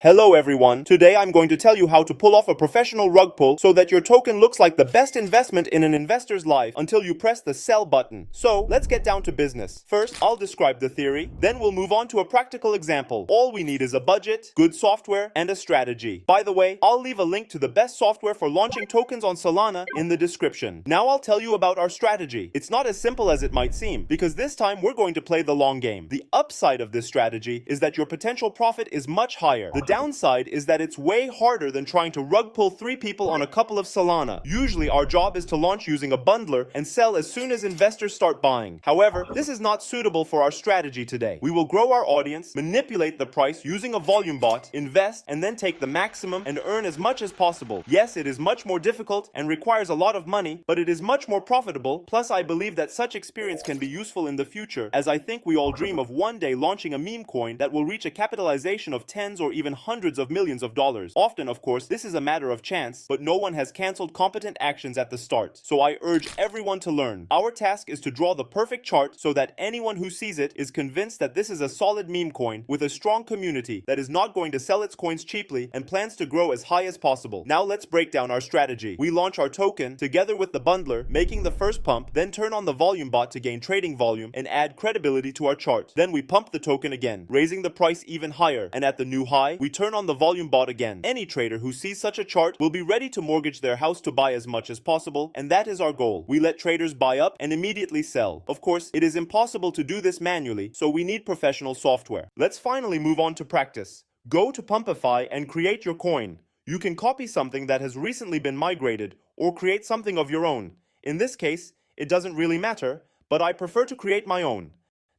Hello everyone, today I'm going to tell you how to pull off a professional rug pull so that your token looks like the best investment in an investor's life until you press the sell button. So let's get down to business. First, I'll describe the theory, then we'll move on to a practical example. All we need is a budget, good software, and a strategy. By the way, I'll leave a link to the best software for launching tokens on Solana in the description. Now I'll tell you about our strategy. It's not as simple as it might seem, because this time we're going to play the long game. The upside of this strategy is that your potential profit is much higher. The downside is that it's way harder than trying to rug pull 3 people on a couple of Solana. Usually our job is to launch using a bundler and sell as soon as investors start buying. However, this is not suitable for our strategy today. We will grow our audience, manipulate the price using a volume bot, invest, and then take the maximum and earn as much as possible. Yes, it is much more difficult and requires a lot of money, but it is much more profitable. Plus, I believe that such experience can be useful in the future, as I think we all dream of one day launching a meme coin that will reach a capitalization of tens or even hundreds of millions of dollars. Often, of course, this is a matter of chance, but no one has cancelled competent actions at the start. So I urge everyone to learn. Our task is to draw the perfect chart so that anyone who sees it is convinced that this is a solid meme coin with a strong community that is not going to sell its coins cheaply and plans to grow as high as possible. Now let's break down our strategy. We launch our token together with the bundler, making the first pump, then turn on the volume bot to gain trading volume and add credibility to our chart. Then we pump the token again, raising the price even higher, and at the new high, we turn on the volume bot again. Any trader who sees such a chart will be ready to mortgage their house to buy as much as possible, and that is our goal. We let traders buy up and immediately sell. Of course, it is impossible to do this manually, so we need professional software. Let's finally move on to practice. Go to pump.fun and create your coin. You can copy something that has recently been migrated or create something of your own. In this case, it doesn't really matter, but I prefer to create my own.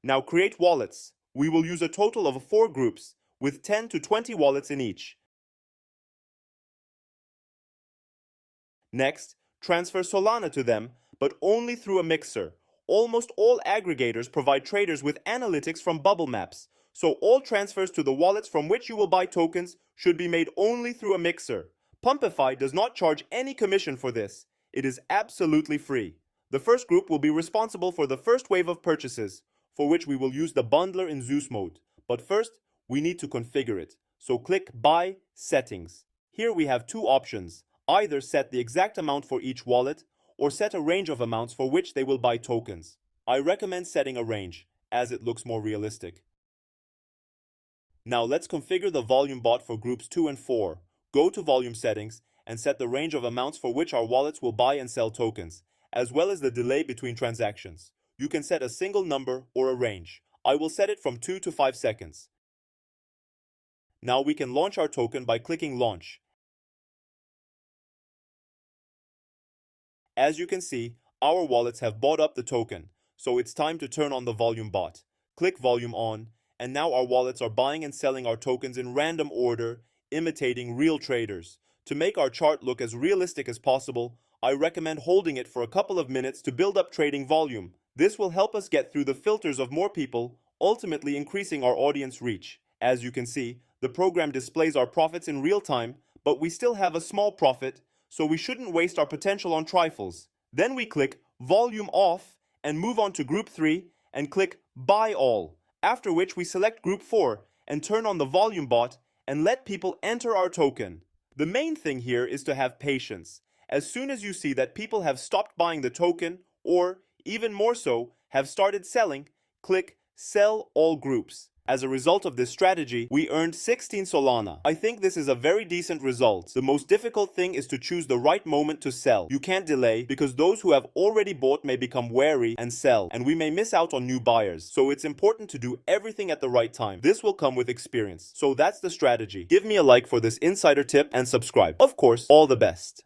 Now create wallets. We will use a total of 4 groups, with 10 to 20 wallets in each. Next, transfer Solana to them, but only through a mixer. Almost all aggregators provide traders with analytics from bubble maps, so all transfers to the wallets from which you will buy tokens should be made only through a mixer. Pump.fun does not charge any commission for this. It is absolutely free. The first group will be responsible for the first wave of purchases, for which we will use the bundler in Zeus mode. But first, we need to configure it. So click Buy Settings. Here we have 2 options. Either set the exact amount for each wallet, or set a range of amounts for which they will buy tokens. I recommend setting a range, as it looks more realistic. Now let's configure the volume bot for groups 2 and 4. Go to Volume Settings and set the range of amounts for which our wallets will buy and sell tokens, as well as the delay between transactions. You can set a single number or a range. I will set it from 2 to 5 seconds. Now we can launch our token by clicking Launch. As you can see, our wallets have bought up the token, so it's time to turn on the volume bot. Click Volume On, and now our wallets are buying and selling our tokens in random order, imitating real traders. To make our chart look as realistic as possible, I recommend holding it for a couple of minutes to build up trading volume. This will help us get through the filters of more people, ultimately increasing our audience reach. As you can see, the program displays our profits in real time, but we still have a small profit, so we shouldn't waste our potential on trifles. Then we click Volume Off and move on to Group 3 and click Buy All, after which we select Group 4 and turn on the volume bot and let people enter our token. The main thing here is to have patience. As soon as you see that people have stopped buying the token, or, even more so, have started selling, click Sell All Groups. As a result of this strategy, we earned 16 Solana. I think this is a very decent result. The most difficult thing is to choose the right moment to sell. You can't delay, because those who have already bought may become wary and sell, and we may miss out on new buyers. So it's important to do everything at the right time. This will come with experience. So that's the strategy. Give me a like for this insider tip and subscribe. Of course, all the best.